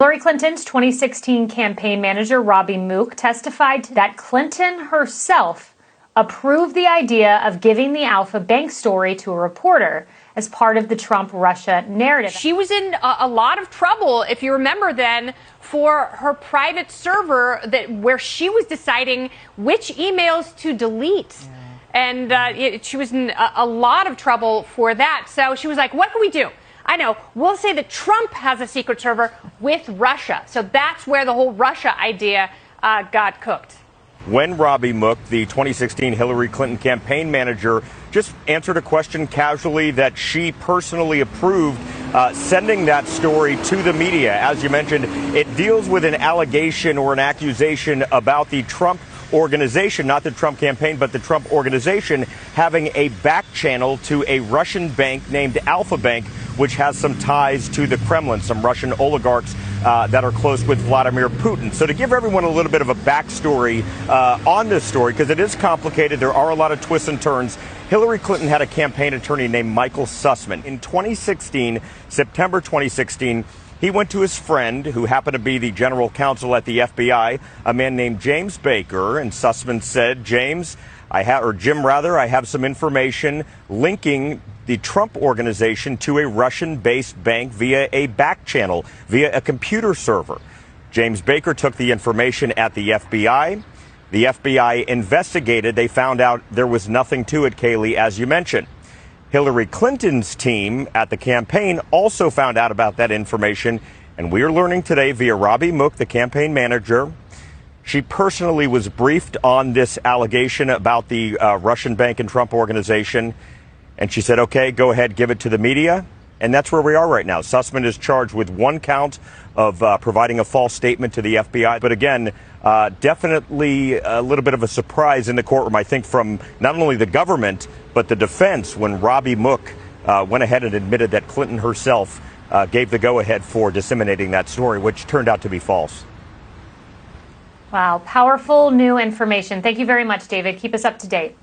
Hillary Clinton's 2016 campaign manager, Robbie Mook, testified that Clinton herself approved the idea of giving the Alpha Bank story to a reporter as part of the Trump-Russia narrative. She was in a lot of trouble, if you remember then, for her private server where she was deciding which emails to delete. And she was in a lot of trouble for that. So she was like, what can we do? I know, we'll say that Trump has a secret server with Russia. So that's where the whole Russia idea got cooked. When Robbie Mook, the 2016 Hillary Clinton campaign manager, just answered a question casually that she personally approved sending that story to the media. As you mentioned, it deals with an allegation or an accusation about the Trump organization, not the Trump campaign, but the Trump organization having a back channel to a Russian bank named Alpha Bank, which has some ties to the Kremlin, some Russian oligarchs that are close with Vladimir Putin. So to give everyone a little bit of a backstory on this story, because it is complicated, there are a lot of twists and turns. Hillary Clinton had a campaign attorney named Michael Sussman. In 2016, September 2016, he went to his friend, who happened to be the general counsel at the FBI, a man named James Baker, and Sussman said, Jim, I have some information linking the Trump organization to a Russian-based bank via a back channel, via a computer server. James Baker took the information at the FBI. The FBI investigated. They found out there was nothing to it, Kaylee, as you mentioned. Hillary Clinton's team at the campaign also found out about that information, and we are learning today via Robbie Mook, the campaign manager. She personally was briefed on this allegation about the Russian bank and Trump organization, and she said, okay, go ahead, give it to the media. And that's where we are right now. Sussman is charged with one count of providing a false statement to the FBI. But again, definitely a little bit of a surprise in the courtroom, I think, from not only the government, but the defense when Robbie Mook went ahead and admitted that Clinton herself gave the go-ahead for disseminating that story, which turned out to be false. Wow, powerful new information. Thank you very much, David. Keep us up to date.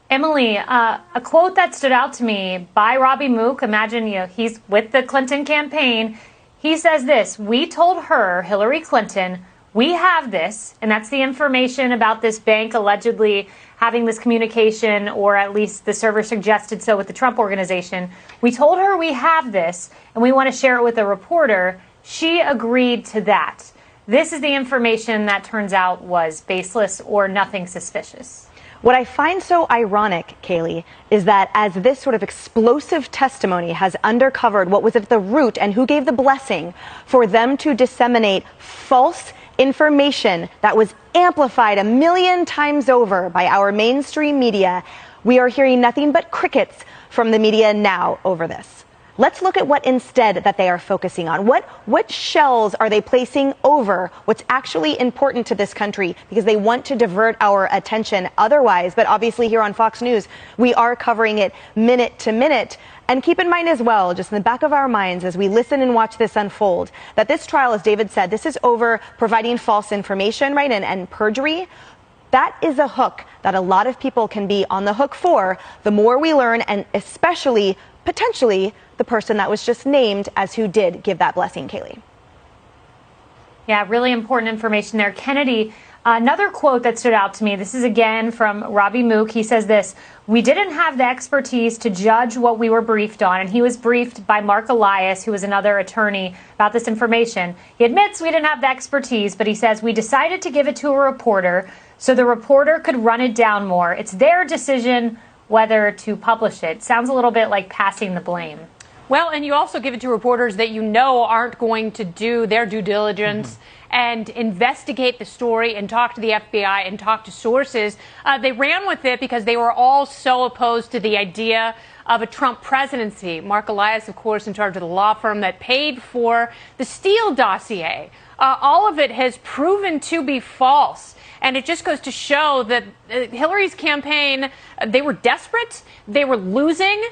Emily, a quote that stood out to me by Robbie Mook, imagine he's with the Clinton campaign. He says this: we told her, Hillary Clinton, we have this, and that's the information about this bank allegedly having this communication, or at least the server suggested so with the Trump organization. We told her we have this, and we want to share it with a reporter. She agreed to that. This is the information that turns out was baseless or nothing suspicious. What I find so ironic, Kaylee, is that as this sort of explosive testimony has uncovered what was at the root and who gave the blessing for them to disseminate false information that was amplified 1,000,000 times over by our mainstream media, we are hearing nothing but crickets from the media now over this. Let's look at what instead that they are focusing on. What shells are they placing over what's actually important to this country, because they want to divert our attention otherwise. But obviously here on Fox News, we are covering it minute to minute. And keep in mind as well, just in the back of our minds as we listen and watch this unfold, that this trial, as David said, this is over providing false information, right, and perjury. That is a hook that a lot of people can be on the hook for the more we learn, and especially potentially the person that was just named as who did give that blessing, Kaylee. Yeah, really important information there. Kennedy, another quote that stood out to me, this is again from Robbie Mook. He says this: we didn't have the expertise to judge what we were briefed on. And he was briefed by Mark Elias, who was another attorney, about this information. He admits we didn't have the expertise, but he says we decided to give it to a reporter so the reporter could run it down more. It's their decision whether to publish it. Sounds a little bit like passing the blame. Well, and you also give it to reporters that you know aren't going to do their due diligence and investigate the story and talk to the FBI and talk to sources. They ran with it because they were all so opposed to the idea of a Trump presidency. Mark Elias, of course, in charge of the law firm that paid for the Steele dossier. All of it has proven to be false. And it just goes to show that Hillary's campaign, they were desperate. They were losing.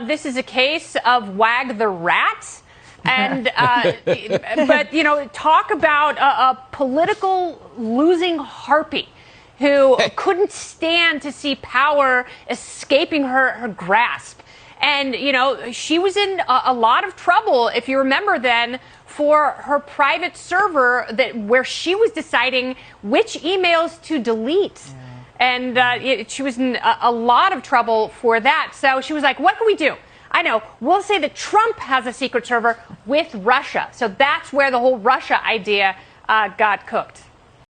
This is a case of wag the rat. And but, you know, talk about a political losing harpy who couldn't stand to see power escaping her grasp. And, you know, she was in a lot of trouble, if you remember then, for her private server where she was deciding which emails to delete. And she was in a lot of trouble for that. So she was like, what can we do? I know, we'll say that Trump has a secret server with Russia. So that's where the whole Russia idea got cooked.